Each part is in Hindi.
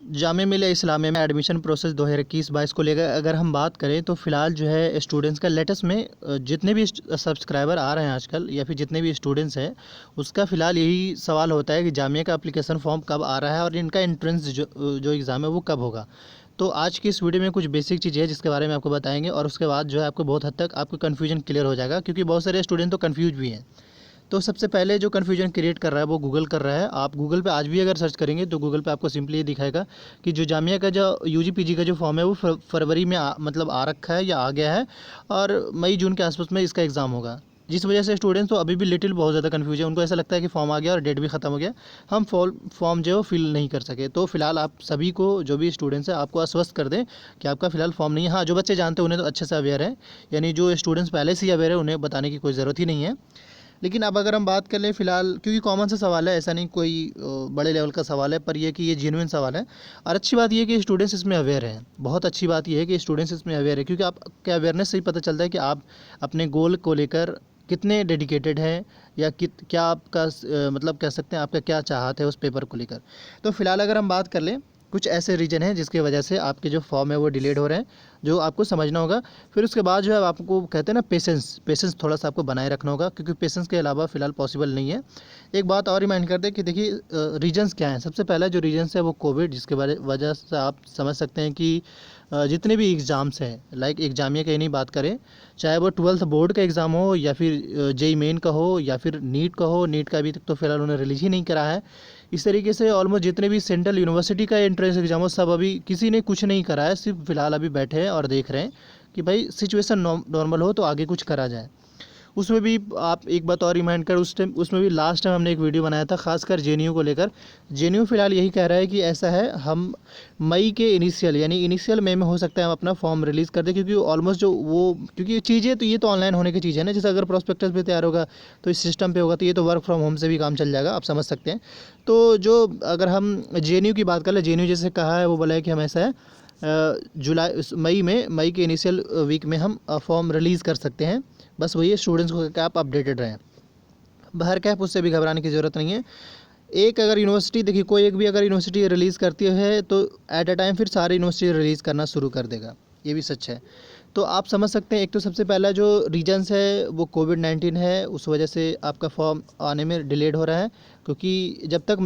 जामिया मिलिया इस्लामिया में एडमिशन प्रोसेस 2021-22 को लेकर अगर हम बात करें तो फ़िलहाल जो है स्टूडेंट्स का लेटेस्ट में जितने भी सब्सक्राइबर आ रहे हैं आजकल या फिर जितने भी स्टूडेंट्स हैं उसका फ़िलहाल यही सवाल होता है कि जामिया का एप्लीकेशन फॉर्म कब आ रहा है और इनका एंट्रेंस जो एग्ज़ाम है वो कब होगा। तो आज की इस वीडियो में कुछ बेसिक चीज़ें हैं जिसके बारे में आपको बताएंगे और उसके बाद जो है आपको बहुत हद तक आपको कन्फ्यूजन क्लियर हो जाएगा, क्योंकि बहुत सारे स्टूडेंट तो कन्फ्यूज भी हैं। तो सबसे पहले जो कन्फ्यूजन क्रिएट कर रहा है वो गूगल कर रहा है। आप गूगल पे आज भी अगर सर्च करेंगे तो गूगल पे आपको सिंपली ये दिखाएगा कि जो जामिया का जो यूजी पीजी का जो फॉर्म है वो फरवरी में मतलब आ रखा है या आ गया है और मई जून के आसपास में इसका एग्ज़ाम होगा। जिस वजह से स्टूडेंट्स तो अभी भी लिटिल बहुत ज़्यादा कन्फ्यूज है, उनको ऐसा लगता है कि फॉर्म आ गया और डेट भी ख़त्म हो गया, हम फॉर्म जो है फिल नहीं कर सके। तो फिलहाल आप सभी को जो भी स्टूडेंट्स हैं आपको आश्वस्त कर दें कि आपका फिलहाल फॉर्म नहीं है। हाँ, जो बच्चे जानते हैं उन्हें तो अच्छे से अवेयर है, यानी जो स्टूडेंट्स पहले से ही अवेयर है उन्हें बताने की कोई ज़रूरत ही नहीं है। लेकिन अब अगर हम बात कर लें फ़िलहाल, क्योंकि कॉमन सा सवाल है, ऐसा नहीं कोई बड़े लेवल का सवाल है, पर ये कि ये जेन्युइन सवाल है। और अच्छी बात ये है कि स्टूडेंट्स इसमें अवेयर हैं। बहुत अच्छी बात ये है कि स्टूडेंट्स इसमें अवेयर है, क्योंकि आपके अवेयरनेस से ही पता चलता है कि आप अपने गोल को लेकर कितने डेडिकेटेड हैं या क्या आपका मतलब कह सकते हैं आपका क्या चाहत है उस पेपर को लेकर। तो फिलहाल अगर हम बात कर लें, कुछ ऐसे रीज़न हैं जिसकी वजह से आपके जो फॉर्म है वो डिलेड हो रहे हैं, जो आपको समझना होगा। फिर उसके बाद जो है आपको कहते हैं ना पेशेंस थोड़ा सा आपको बनाए रखना होगा, क्योंकि पेशेंस के अलावा फ़िलहाल पॉसिबल नहीं है। एक बात और रिमाइंड कर दें कि देखिए रीजंस क्या हैं। सबसे पहला जो रीजंस है वो कोविड, जिसके वजह से आप समझ सकते हैं कि जितने भी एग्ज़ाम्स हैं, लाइक एक जामिया की नहीं बात करें, चाहे वो 12th बोर्ड का एग्ज़ाम हो या फिर जेई मेन का हो या फिर नीट का हो, नीट का अभी तक तो फ़िलहाल उन्होंने रिलीज़ ही नहीं करा है। इस तरीके से ऑलमोस्ट जितने भी सेंट्रल यूनिवर्सिटी का एंट्रेंस एग्ज़ाम हो, सब अभी किसी ने कुछ नहीं करा है, सिर्फ फ़िलहाल अभी बैठे हैं और देख रहे हैं कि भाई सिचुएशन नॉर्मल हो तो आगे कुछ करा जाए। उसमें भी आप एक बात और रिमाइंड कर, उस टाइम उसमें भी लास्ट टाइम हमने एक वीडियो बनाया था खासकर जेएनयू को लेकर। जेएनयू फ़िलहाल यही कह रहा है कि ऐसा है, हम मई के इनिशियल यानी इनिशियल मई में हो सकता है हम अपना फॉर्म रिलीज़ कर दें, क्योंकि ऑलमोस्ट जो वो क्योंकि चीज़ें तो ये तो ऑनलाइन होने की चीज़ है ना। जैसे अगर प्रोस्पेक्टस भी तैयार होगा तो इस सिस्टम पे होगा, तो ये तो वर्क फ्रॉम होम से भी काम चल जाएगा, आप समझ सकते हैं। तो जो अगर हम जेएनयू की बात कर ले, जेएनयू जैसे कहा है वो बोला है कि हम ऐसा है मई के इनिशियल वीक में हम फॉर्म रिलीज़ कर सकते हैं। बस वही है, स्टूडेंट्स को क्या आप अपडेटेड रहें। बाहर क्या है, उससे भी घबराने की ज़रूरत नहीं है। एक अगर यूनिवर्सिटी देखिए, कोई एक भी अगर यूनिवर्सिटी रिलीज़ करती है तो एट अ टाइम फिर सारी यूनिवर्सिटी रिलीज़ करना शुरू कर देगा, ये भी सच है। तो आप समझ सकते हैं, एक तो सबसे पहला जो रीजन्स है वो कोविड-19 है, उस वजह से आपका फॉर्म आने में डिलेड हो रहा है। क्योंकि जब तक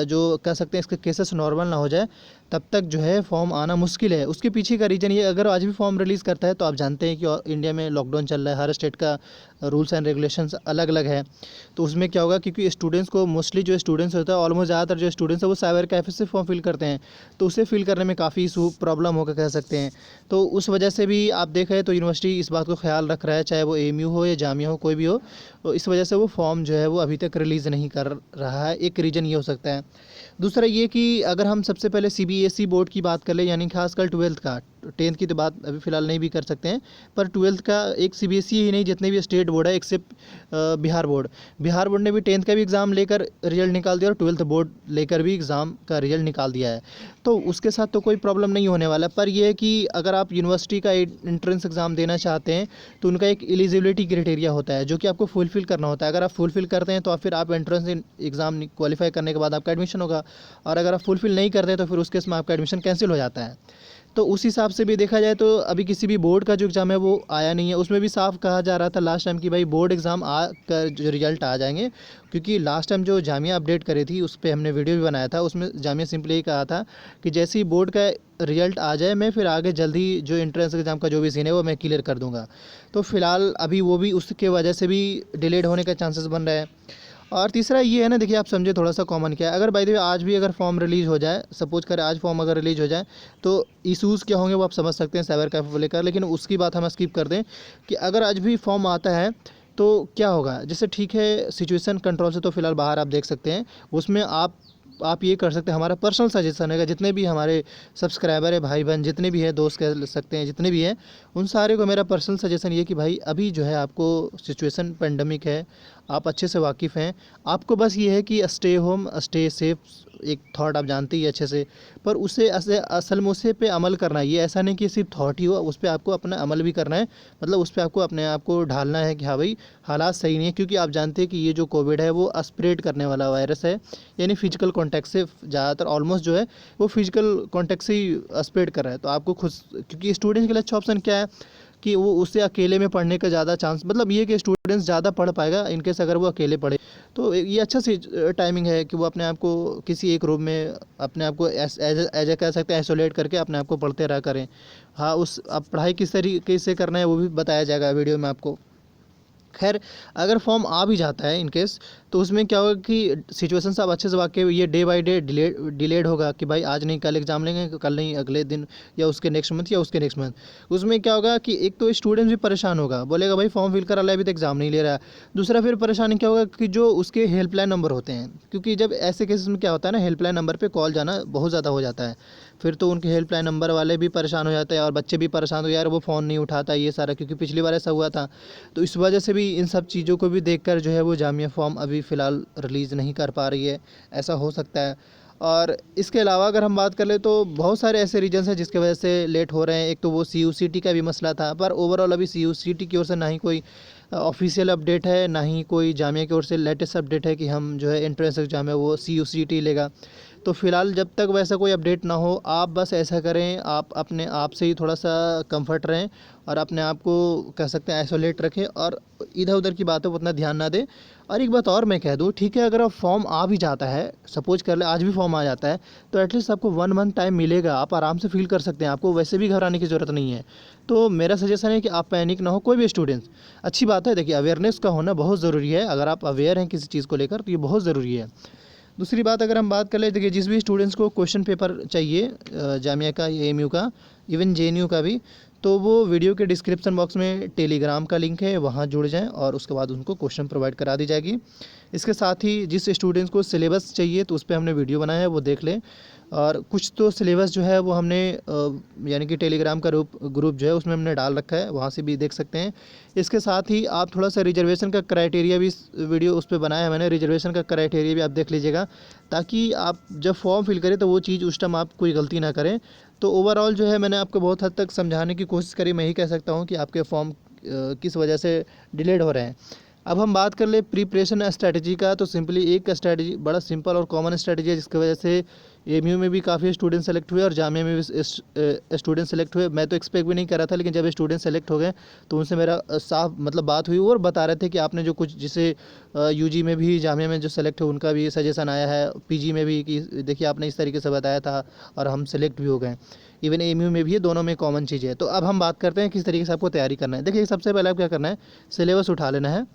जो कह सकते हैं इसके केसेस नॉर्मल ना हो जाए तब तक जो है फॉर्म आना मुश्किल है। उसके पीछे का रीज़न ये, अगर आज भी फॉर्म रिलीज़ करता है तो आप जानते हैं कि इंडिया में लॉकडाउन चल रहा है, हर स्टेट का रूल्स एंड रेगुलेशंस अलग अलग है। तो उसमें क्या होगा, क्योंकि स्टूडेंट्स को मोस्टली जो स्टूडेंट्स होता है, ऑलमोस्ट ज़्यादातर जो स्टूडेंट्स है वो साइबर कैफे से फॉर्म फिल करते हैं, तो उसे फिल करने में काफ़ी इशू प्रॉब्लम होगा कह सकते हैं। तो उस वजह से भी आप देखें तो यूनिवर्सिटी इस बात को ख्याल रख रहा है, चाहे वो एएमयू हो या जामिया हो, कोई भी हो, तो इस वजह से वो फॉर्म जो है वो अभी तक रिलीज़ नहीं कर रहा है। एक रीज़न ये हो सकता है। दूसरा ये कि अगर हम सबसे पहले सीबीएसई बोर्ड की बात कर लें, यानी खासकर 12th का, 10th की तो बात अभी फ़िलहाल नहीं भी कर सकते हैं, पर 12th का एक सीबीएसई ही नहीं, जितने भी स्टेट बोर्ड है एक्सेप्ट बिहार बोर्ड ने भी 10th का भी एग्ज़ाम लेकर रिजल्ट निकाल दिया और 12th बोर्ड लेकर भी एग्ज़ाम का रिजल्ट निकाल दिया है। तो उसके साथ तो कोई प्रॉब्लम नहीं होने वाला। पर यह है कि अगर आप यूनिवर्सिटी का एंट्रेंस एग्ज़ाम देना चाहते हैं तो उनका एक एलिजिबिलिटी क्राइटेरिया होता है जो कि आपको फुलफ़िल करना होता है। अगर आप फुलफ़िल करते हैं तो फिर आप एंट्रेंस एग्ज़ाम क्वालिफाई करने के बाद आपका एडमिशन होगा, और अगर आप फुलफ़िल नहीं करते तो फिर उस केस में आपका एडमिशन कैंसिल हो जाता है। तो उस हिसाब से भी देखा जाए तो अभी किसी भी बोर्ड का जो एग्ज़ाम है वो आया नहीं है। उसमें भी साफ कहा जा रहा था लास्ट टाइम कि भाई बोर्ड एग्ज़ाम आ कर जो रिजल्ट आ जाएंगे, क्योंकि लास्ट टाइम जो जामिया अपडेट करी थी उस पर हमने वीडियो भी बनाया था, उसमें जामिया सिंपली यही कहा था कि जैसे ही बोर्ड का रिजल्ट आ जाए मैं फिर आगे जल्दी जो एंट्रेंस एग्ज़ाम का जो भी सीन है वो मैं क्लियर कर दूंगा। तो फिलहाल अभी वो भी उसके वजह से भी डिलेड होने का चांसेस बन रहा है। और तीसरा ये है ना, देखिए आप समझे थोड़ा सा कॉमन क्या है। अगर बाय द वे आज भी अगर फॉर्म रिलीज़ हो जाए, सपोज करें आज फॉर्म अगर रिलीज़ हो जाए, तो इशूज़ क्या होंगे वो आप समझ सकते हैं साइबर कैफे को लेकर। लेकिन उसकी बात हम स्किप कर दें कि अगर आज भी फॉर्म आता है तो क्या होगा। जैसे ठीक है, सिचुएशन कंट्रोल से तो फिलहाल बाहर आप देख सकते हैं, उसमें आप ये कर सकते हैं, हमारा पर्सनल सजेशन है, जितने भी हमारे सब्सक्राइबर है, भाई बहन जितने भी हैं, दोस्त कह सकते हैं जितने भी हैं, उन सारे को मेरा पर्सनल सजेशन ये कि भाई अभी जो है आपको सिचुएशन पेंडेमिक है आप अच्छे से वाकिफ़ हैं। आपको बस ये है कि स्टे होम, स्टे सेफ, एक थॉट आप जानते ही हैं अच्छे से, पर उसे असल में उसे पे अमल करना है। ये ऐसा नहीं कि सिर्फ थॉट ही हो, उस पे आपको अपना अमल भी करना है। मतलब उस पे आपको अपने आप को ढालना है कि हाँ भाई, हालात सही नहीं है, क्योंकि आप जानते हैं कि ये जो कोविड है वो स्प्रेड करने वाला वायरस है, यानी फिजिकल कॉन्टैक्ट से ज़्यादातर ऑलमोस्ट जो है वो फिजिकल कॉन्टैक्ट से ही स्प्रेड कर रहा है। तो आपको खुद, क्योंकि स्टूडेंट्स के लिए अच्छा ऑप्शन क्या है कि वो उससे अकेले में पढ़ने का ज़्यादा चांस, मतलब ये कि स्टूडेंट्स ज़्यादा पढ़ पाएगा इनकेस अगर वो अकेले पढ़े। तो ये अच्छा सी टाइमिंग है कि वो अपने आप को किसी एक रूम में अपने आप को एज ए कह सकते हैं आइसोलेट करके अपने आप को पढ़ते रहा करें। हाँ, उस अब पढ़ाई किस तरीके से करना है वो भी बताया जाएगा वीडियो में आपको। खैर, अगर फॉर्म आ भी जाता है इन केस, तो उसमें क्या होगा कि सिचुएशन से आप अच्छे से वाकिफ़, ये डे बाय डे डिलेड होगा कि भाई आज नहीं कल एग्ज़ाम लेंगे, कल नहीं अगले दिन, या उसके नेक्स्ट मंथ या उसके नेक्स्ट मंथ। उसमें क्या होगा कि एक तो स्टूडेंट भी परेशान होगा, बोलेगा भाई फॉर्म फिल करा लिया अभी तक एग्ज़ाम नहीं ले रहा है। दूसरा फिर परेशानी क्या होगा कि जो उसके हेल्पलाइन नंबर होते हैं, क्योंकि जब ऐसे केसेस में क्या होता है ना, हेल्पलाइन नंबर पर कॉल जाना बहुत ज़्यादा हो जाता है, फिर तो उनके हेल्पलाइन नंबर वाले भी परेशान हो जाते हैं और बच्चे भी परेशान हो, यार वो फ़ोन नहीं उठाता ये सारा, क्योंकि पिछली बार ऐसा हुआ था। तो इस वजह से भी इन सब चीज़ों को भी देखकर जो है वो जामिया फ़ॉर्म अभी फ़िलहाल रिलीज़ नहीं कर पा रही है, ऐसा हो सकता है। और इसके अलावा अगर हम बात कर ले तो बहुत सारे ऐसे रीजन्स हैं जिसकी वजह से लेट हो रहे हैं। एक तो वो CUCT का भी मसला था, पर ओवरऑल अभी CUCT की ओर से ना ही कोई ऑफिशियल अपडेट है, ना ही कोई जामिया की ओर से लेटेस्ट अपडेट है कि हम जो है एंट्रेंस एग्ज़ाम है वो CUCT लेगा। तो फ़िलहाल जब तक वैसा कोई अपडेट ना हो, आप बस ऐसा करें, आप अपने आप से ही थोड़ा सा कंफर्ट रहें और अपने आप को कह सकते हैं आइसोलेट रखें और इधर उधर की बातों पर उतना ध्यान ना दें। और एक बात और मैं कह दूं, ठीक है, अगर आप फॉर्म आ भी जाता है, सपोज कर ले आज भी फॉर्म आ जाता है, तो एटलीस्ट आपको 1 मंथ टाइम मिलेगा, आप आराम से फील कर सकते हैं, आपको वैसे भी घबराने की ज़रूरत नहीं है। तो मेरा सजेशन है कि आप पैनिक ना हो, कोई भी स्टूडेंट्स। अच्छी बात है, देखिए अवेयरनेस का होना बहुत ज़रूरी है, अगर आप अवेयर हैं किसी चीज़ को लेकर तो ये बहुत ज़रूरी है। दूसरी बात अगर हम बात कर ले, देखिए जिस भी स्टूडेंट्स को क्वेश्चन पेपर चाहिए जामिया का या AMU का, इवन JNU का भी, तो वो वीडियो के डिस्क्रिप्शन बॉक्स में टेलीग्राम का लिंक है, वहाँ जुड़ जाएं और उसके बाद उनको क्वेश्चन प्रोवाइड करा दी जाएगी। इसके साथ ही जिस स्टूडेंट्स को सिलेबस चाहिए तो उस पर हमने वीडियो बनाया है, वो देख लें। और कुछ तो सिलेबस जो है वो हमने यानी कि टेलीग्राम का ग्रुप जो है उसमें हमने डाल रखा है, वहाँ से भी देख सकते हैं। इसके साथ ही आप थोड़ा सा रिजर्वेशन का क्राइटेरिया भी वीडियो उस पर बनाया है मैंने, रिजर्वेशन का क्राइटेरिया भी आप देख लीजिएगा, ताकि आप जब फॉर्म फिल करें तो वो चीज़ उस टाइम आप कोई गलती ना करें। तो ओवरऑल जो है मैंने आपको बहुत हद तक समझाने की कोशिश करी, मैं ही कह सकता हूँ कि आपके फॉर्म किस वजह से डिलेड हो रहे हैं। अब हम बात कर ले प्रिपरेशन स्ट्रैटेजी का, तो सिंपली एक स्ट्रैटेजी बड़ा सिंपल और कॉमन स्ट्रैटेजी है जिसकी वजह से AMU में भी काफ़ी स्टूडेंट सेलेक्ट हुए और जामिया में भी स्टूडेंट सेलेक्ट हुए। मैं तो एक्सपेक्ट भी नहीं कर रहा था, लेकिन जब स्टूडेंट सेलेक्ट हो गए तो उनसे मेरा साफ मतलब बात हुई और बता रहे थे कि आपने जो कुछ, जिसे UG में भी जामिया में जो सेलेक्ट हुए उनका भी सजेशन आया है, PG में भी, कि देखिए आपने इस तरीके से बताया था और हम सेलेक्ट भी हो गए। इवन AMU में भी है, दोनों में कॉमन चीज़ है। तो अब हम बात करते हैं किस तरीके से आपको तैयारी करना है। देखिए सबसे पहले आप क्या करना है, सिलेबस उठा लेना है,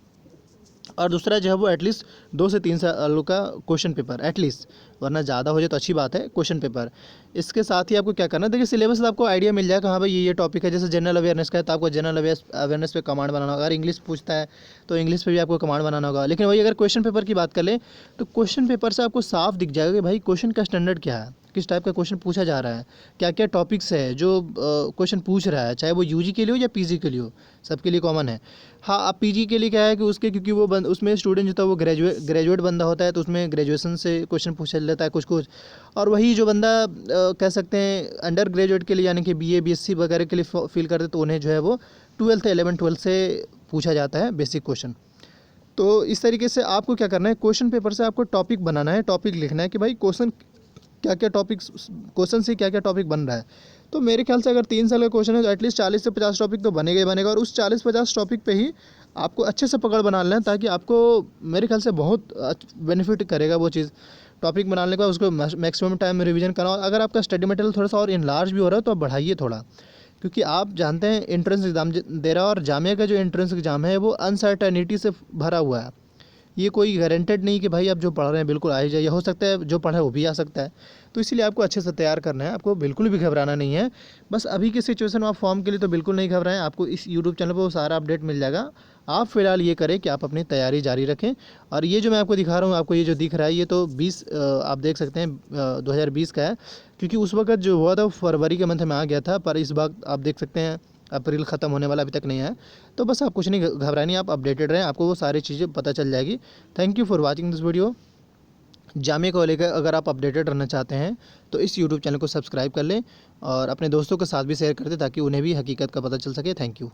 और दूसरा जो है वो एटलीस्ट 2 से 3 सालों का क्वेश्चन पेपर एटलीस्ट, वरना ज़्यादा हो जाए तो अच्छी बात है, क्वेश्चन पेपर। इसके साथ ही आपको क्या करना है, देखिए सिलेबस से आपको आइडिया मिल जाएगा, हाँ भाई ये टॉपिक है। जैसे जनरल अवेयरनेस का है तो आपको जनरल अवेयरनेस पे कमांड बनाना होगा, अगर इंग्लिश पूछता है तो इंग्लिश पे भी आपको कमांड बनाना होगा। लेकिन वही अगर क्वेश्चन पेपर की बात कर ले तो क्वेश्चन पेपर से आपको साफ दिख जाएगा कि भाई क्वेश्चन का स्टैंडर्ड क्या है, किस टाइप का क्वेश्चन पूछा जा रहा है, क्या क्या टॉपिक्स है जो क्वेश्चन पूछ रहा है, चाहे वो UG के लिए हो या PG के लिए हो, सबके लिए कॉमन है। हाँ, अब PG के लिए क्या है कि उसके, क्योंकि वो उसमें स्टूडेंट जो था वो ग्रेजुएट बंदा होता है, तो उसमें ग्रेजुएशन से क्वेश्चन पूछा लेता है कुछ कुछ। और वही जो बंदा कह सकते हैं अंडर ग्रेजुएट के लिए, यानी कि BA BSc वगैरह के लिए फील करते, तो उन्हें जो है वो 11th 12th से पूछा जाता है बेसिक क्वेश्चन। तो इस तरीके से आपको क्या करना है, क्वेश्चन पेपर से आपको टॉपिक बनाना है, टॉपिक लिखना है कि भाई क्वेश्चन क्या क्या टॉपिक्स, क्वेश्चन से क्या क्या टॉपिक बन रहा है। तो मेरे ख्याल से अगर 3 साल का क्वेश्चन है तो एटलीस्ट 40 से 50 टॉपिक तो बनेगा ही बनेगा, और उस 40-50 टॉपिक पे ही आपको अच्छे से पकड़ बना लेना है, ताकि आपको मेरे ख्याल से बहुत बेनिफिट करेगा वो चीज़। टॉपिक बनाने का उसको मैक्सिमम टाइम में रिवीजन करना, और अगर आपका स्टडी मटेरियल थोड़ा सा और इनलार्ज भी हो रहा है तो आप बढ़ाइए थोड़ा, क्योंकि आप जानते हैं एंट्रेंस एग्ज़ाम दे रहा है, और जामिया का जो एंट्रेंस एग्ज़ाम है वो अनसर्टेनिटी से भरा हुआ है। ये कोई गारंटेड नहीं कि भाई आप जो पढ़ रहे हैं बिल्कुल आ ही जाए, हो सकता है जो पढ़ा है वो भी आ सकता है। तो इसीलिए आपको अच्छे से तैयार करना है, आपको बिल्कुल भी घबराना नहीं है। बस अभी की सिचुएशन में आप फॉर्म के लिए तो बिल्कुल नहीं घबराएं, आपको इस यूट्यूब चैनल पर वो सारा अपडेट मिल जाएगा। आप फ़िलहाल ये करें कि आप अपनी तैयारी जारी रखें। और ये जो मैं आपको दिखा रहा हूँ, आपको ये जो दिख रहा है ये तो 20 आप देख सकते हैं 2020 का है, क्योंकि उस वक्त जो हुआ था वो फरवरी के मंथ में आ गया था, पर इस वक्त आप देख सकते हैं अप्रैल ख़त्म होने वाला, अभी तक नहीं आया। तो बस आप कुछ नहीं घबरानी, आप अपडेटेड रहें, आपको वो सारी चीज़ें पता चल जाएगी। Thank you for watching this video. Jamia को लेकर अगर आप अपडेटेड रहना चाहते हैं तो इस यूट्यूब चैनल को सब्सक्राइब कर लें और अपने दोस्तों के साथ भी शेयर कर दें ताकि उन्हें भी हकीकत का पता चल सके। Thank you.